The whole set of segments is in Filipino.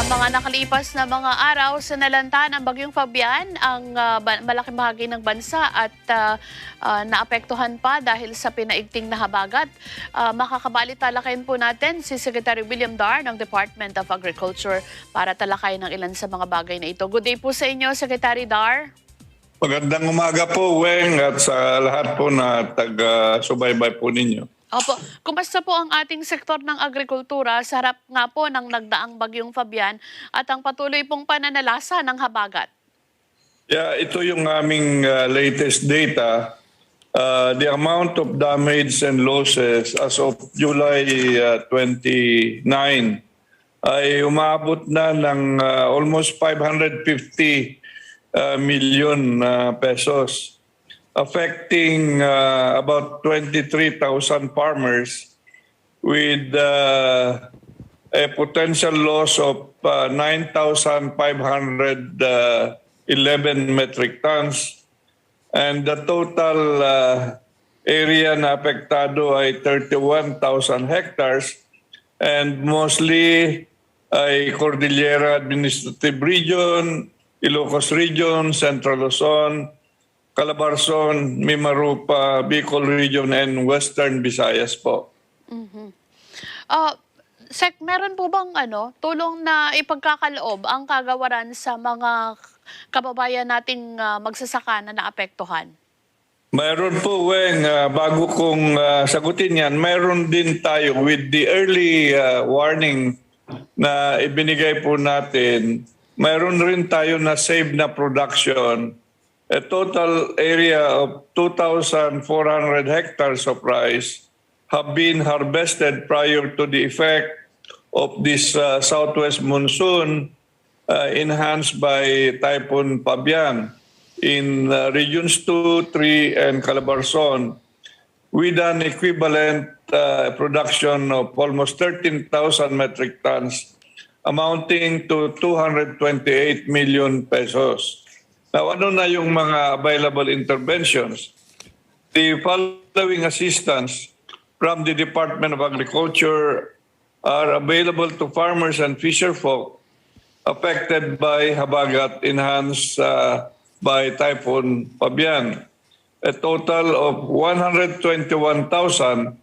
Sa mga nakalipas na mga araw, sinalanta ng Bagyong Fabian ang malaking bahagi ng bansa at naapektuhan pa dahil sa pinaigting na habagat. Makakabalik talakayin po natin si Secretary William Dar ng Department of Agriculture para talakayin ang ilan sa mga bagay na ito. Good day po sa inyo, Secretary Dar. Magandang umaga po, Weng, at sa lahat po na taga-subaybay po ninyo. Opo, kumusta po ang ating sektor ng agrikultura sa harap nga po ng nagdaang Bagyong Fabian at ang patuloy pong pananalasa ng habagat? Yeah, ito yung aming latest data. The amount of damage and losses as of July 29 ay umabot na ng almost 550 million pesos, affecting about 23,000 farmers with a potential loss of 9,511 metric tons. And the total area na apektado ay 31,000 hectares, and mostly ay Cordillera Administrative Region, Ilocos Region, Central Luzon, Calabarzon, Mimaropa, Bicol Region, and Western Visayas po. Sec, meron po bang tulong na ipagkakaloob ang kagawaran sa mga kababayan nating magsasaka na naapektuhan? Mayroon po, Weng, bago kong sagutin yan, mayroon din tayo with the early warning na ibinigay po natin, mayroon rin tayo na save na production. A total area of 2,400 hectares of rice have been harvested prior to the effect of this southwest monsoon enhanced by Typhoon Fabian in regions 2, 3, and Calabarzon, with an equivalent production of almost 13,000 metric tons, amounting to 228 million pesos. Now, ano na yung mga available interventions? The following assistance from the Department of Agriculture are available to farmers and fisherfolk affected by habagat enhanced by Typhoon Fabian. A total of 121,119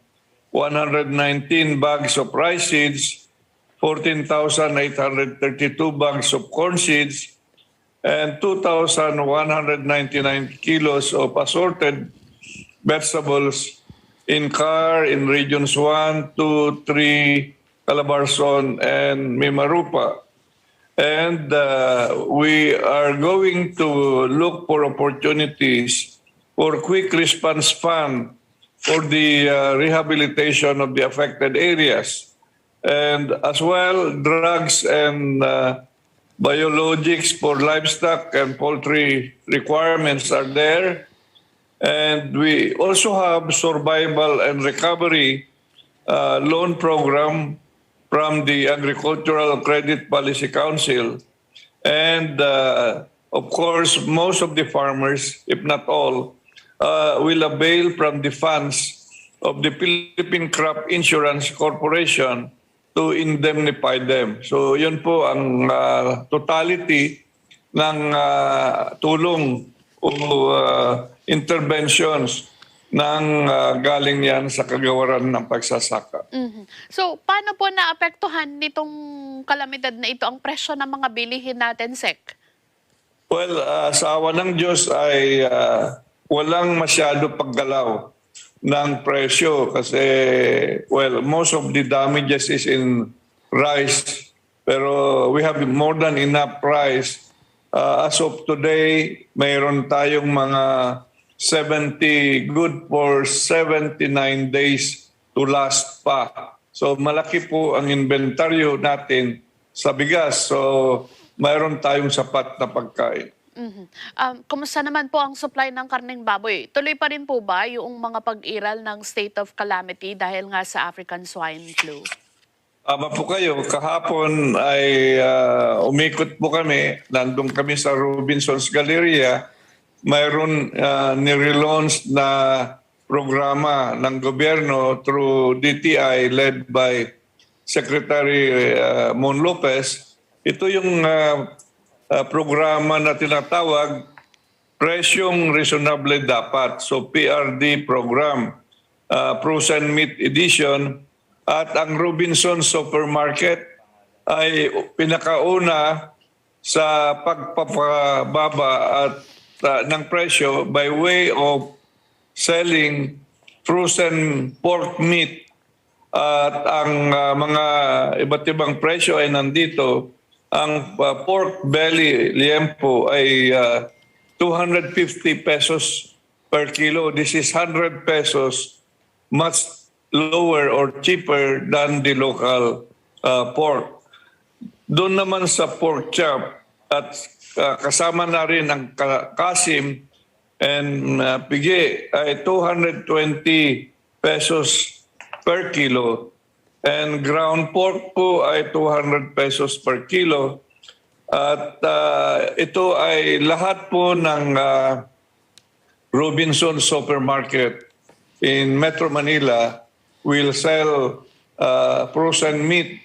bags of rice seeds, 14,832 bags of corn seeds, and 2,199 kilos of assorted vegetables in CAR in regions 1, 2, 3, Calabarzon, and Mimaropa. And we are going to look for opportunities for quick response fund for the rehabilitation of the affected areas. And as well, drugs and biologics for livestock and poultry requirements are there. And we also have survival and recovery loan program from the Agricultural Credit Policy Council. And of course, most of the farmers, if not all, will avail from the funds of the Philippine Crop Insurance Corporation to indemnify them. So yun po ang totality ng tulong o interventions ng galing yan sa kagawaran ng pagsasaka. So, paano po naapektuhan nitong kalamidad na ito ang presyo ng mga bilihin natin, Sec? Well, sa awa ng Diyos ay walang masyado paggalaw ng presyo kasi, well, most of the damages is in rice. Pero we have more than enough rice. As of today, mayroon tayong mga 70 good for 79 days to last pa. So malaki po ang inventaryo natin sa bigas. So mayroon tayong sapat na pagkain. Kumusta naman po ang supply ng karneng baboy? Tuloy pa rin po ba yung mga pag-iral ng state of calamity dahil nga sa African swine flu? Tama po kayo. Kahapon ay umikot po kami. Nandun kami sa Robinson's Galleria. Mayroon nirelaunch na programa ng gobyerno through DTI led by Secretary Mon Lopez Ito yung programa na tinatawag Presyong Reasonable Dapat. So PRD program, Frozen Meat Edition, at ang Robinson Supermarket ay pinakauna sa pagpapababa at ng presyo by way of selling frozen pork meat. At ang mga iba't ibang presyo ay nandito. Ang pork belly liempo ay 250 pesos per kilo. This is 100 pesos, much lower or cheaper than the local pork. Doon naman sa pork chop at kasama na rin ang kasim and pigi ay 220 pesos per kilo. And ground pork po ay 200 pesos per kilo. At ito ay lahat po ng Robinson Supermarket in Metro Manila will sell frozen meat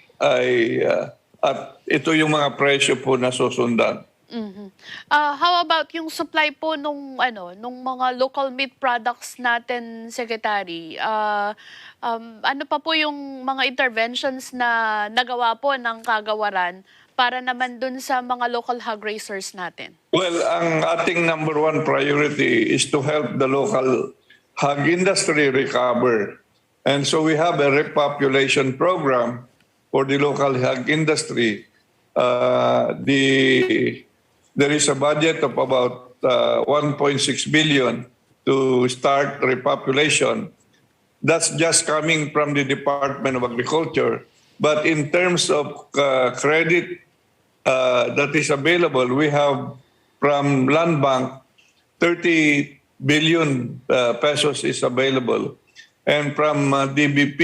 at ito yung mga presyo po na susundan. How about yung supply po nung mga local meat products natin, Secretary? Ano pa po yung mga interventions na nagawa po ng kagawaran para naman dun sa mga local hog raisers natin? Well, ang ating number one priority is to help the local hog industry recover. And so we have a repopulation program for the local hog industry. There is a budget of about 1.6 billion to start repopulation. That's just coming from the Department of Agriculture. But in terms of credit that is available, we have from Land Bank 30 billion pesos is available. And from DBP,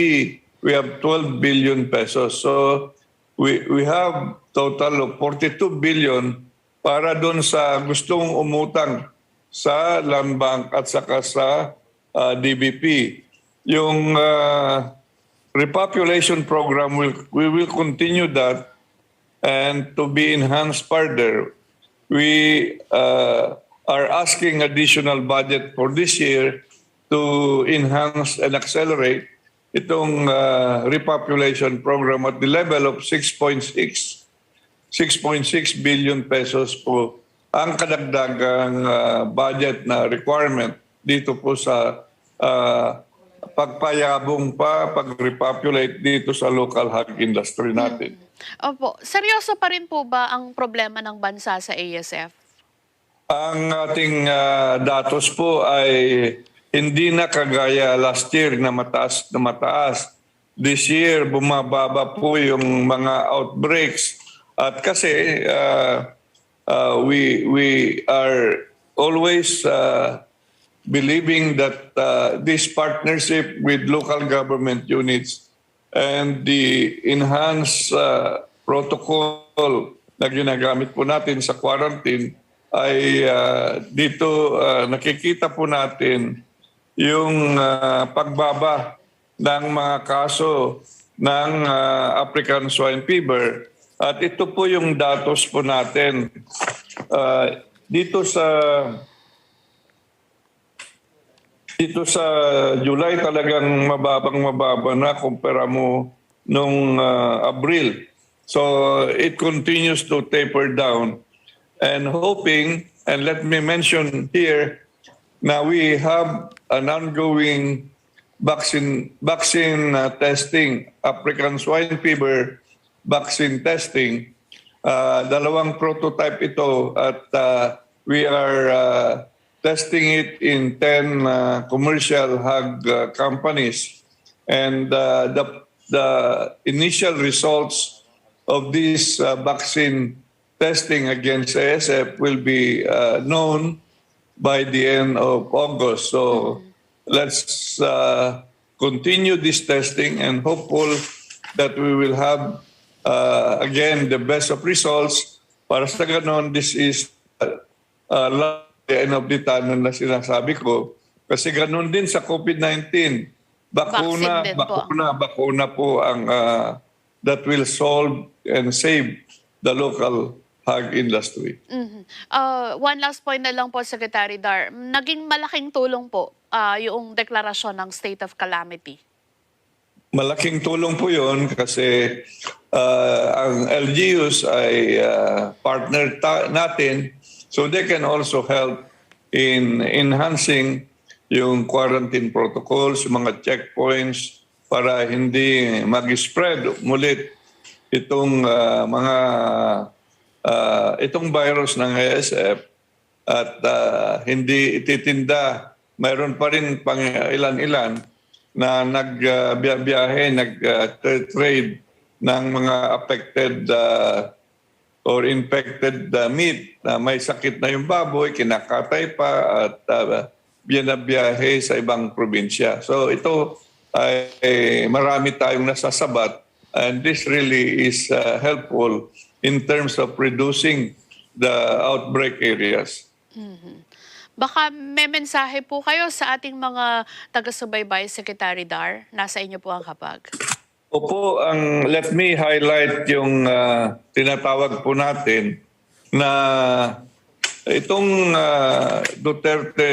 we have 12 billion pesos. So we have total of 42 billion para doon sa gustong umutang sa Land Bank at saka sa DBP. Yung repopulation program, we will continue that and to be enhanced further. We are asking additional budget for this year to enhance and accelerate itong repopulation program at the level of 6.6 billion pesos po ang kadagdagang budget na requirement dito po sa pagpayabong pag-repopulate dito sa local hog industry natin. Opo. Seryoso pa rin po ba ang problema ng bansa sa ASF? Ang ating datos po ay hindi na kagaya last year na mataas na mataas. This year, bumababa po yung mga outbreaks. At kasi we are always believing that this partnership with local government units and the enhanced protocol na ginagamit po natin sa quarantine ay dito nakikita po natin yung pagbaba ng mga kaso ng African swine fever. At ito po yung datos po natin. Dito sa July talagang mababa na kumpara mo nung Abril. So it continues to taper down. And hoping, and let me mention here, now we have an ongoing vaccine testing, African swine fever vaccine testing. Dalawang prototype ito at we are testing it in 10 commercial hog companies. And the initial results of this vaccine testing against ASF will be known by the end of August. So let's continue this testing and hopeful that we will have again the best of results. Para sa ganon, this is the end of the tunnel na sinasabi ko. Kasi ganon din sa COVID-19. Bakuna po ang that will solve and save the local hog industry. One last point na lang po, Secretary Dar. Naging malaking tulong po yung deklarasyon ng state of calamity. Malaking tulong po yun kasi ang LGUs ay partner natin, so they can also help in enhancing yung quarantine protocols, yung mga checkpoints para hindi mag-spread mulit itong itong virus ng ASF at hindi ititinda. Mayroon pa rin pang ilan-ilan na nagbiyahe, nag-trade ng mga affected or infected meat na may sakit na yung baboy, kinakatay pa at binabiyahe sa ibang probinsya. So ito ay marami tayong nasasabat and this really is helpful in terms of reducing the outbreak areas. Baka may mensahe po kayo sa ating mga taga-subaybay, Secretary Dar. Nasa inyo po ang habag. Opo, let me highlight yung tinatawag po natin na itong Duterte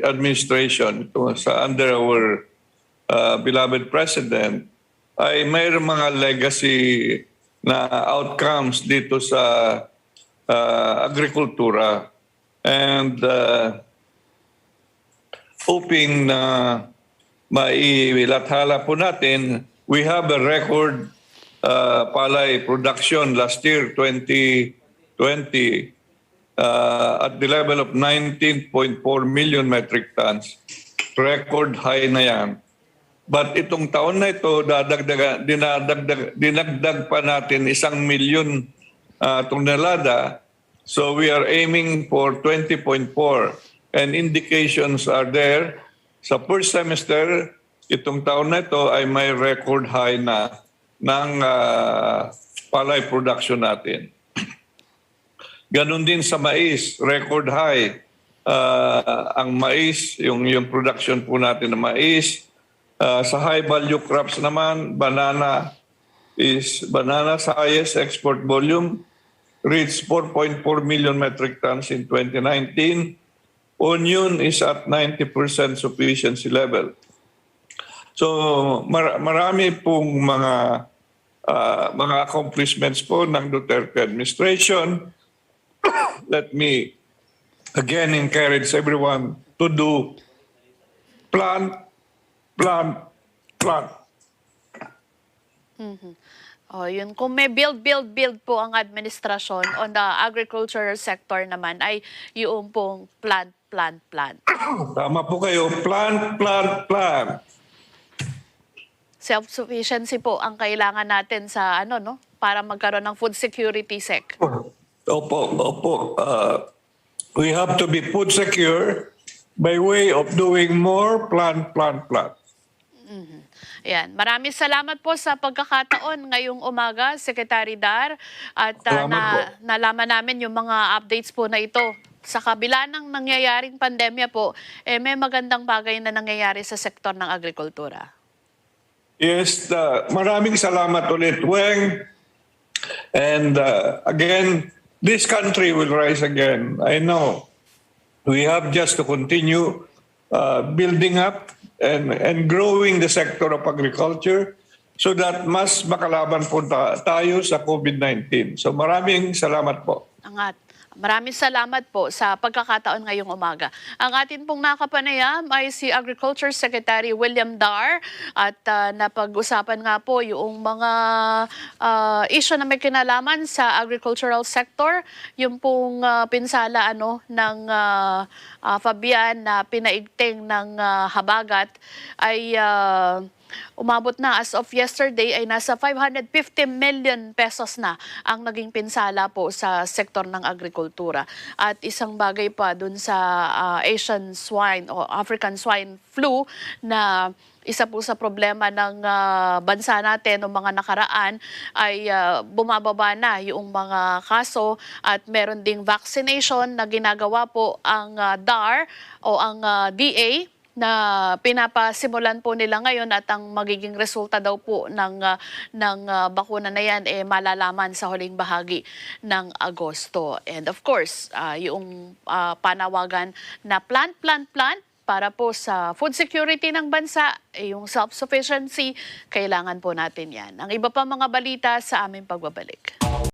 administration, ito, under our beloved President, ay mayroong mga legacy na outcomes dito sa agrikultura. And hoping na mailathala po natin, we have a record palay production last year, 2020, at the level of 19.4 million metric tons. Record high na yan. But itong taon na ito, dinagdag pa natin 1 million tonelada. So we are aiming for 20.4 and indications are there. Sa first semester, itong taon na ito ay may record high na ng palay production natin. Ganon din sa mais, record high. Ang mais, yung production po natin ng mais. Sa high value crops naman, banana sa highest export volume, reached 4.4 million metric tons in 2019. Onion is at 90% sufficiency level. So marami pong mga accomplishments po ng Duterte administration. Let me again encourage everyone to do plant. Yun. Kung may build po ang administrasyon on the agricultural sector naman ay yung pong plant. Tama po kayo, plant. Self-sufficiency po ang kailangan natin sa para magkaroon ng food security sec. Opo. We have to be food secure by way of doing more plant. Ayan. Maraming salamat po sa pagkakataon ngayong umaga, Secretary Dar. At nalaman namin yung mga updates po na ito. Sa kabila ng nangyayaring pandemya po, may magandang bagay na nangyayari sa sektor ng agrikultura. Yes, maraming salamat ulit, Weng. And again, this country will rise again. I know. We have just to continue building up and growing the sector of agriculture so that mas makalaban po tayo sa COVID-19. So maraming salamat po. Maraming salamat po sa pagkakataon ngayong umaga. Ang atin pong nakapanayam ay si Agriculture Secretary William Dar at napag-usapan nga po yung mga issue na may kinalaman sa agricultural sector, yung pong pinsala ng Fabian na pinaigting ng habagat ay umabot na as of yesterday ay nasa 550 million pesos na ang naging pinsala po sa sektor ng agrikultura. At isang bagay pa dun sa Asian swine o African swine flu na isa po sa problema ng bansa natin o mga nakaraan ay bumababa na yung mga kaso at meron ding vaccination na ginagawa po ang DAR o ang DA na pinapasimulan po nila ngayon at ang magiging resulta daw po ng bakuna na yan malalaman sa huling bahagi ng Agosto. And of course, yung panawagan na plant para po sa food security ng bansa, yung self-sufficiency, kailangan po natin yan. Ang iba pa mga balita sa aming pagbabalik.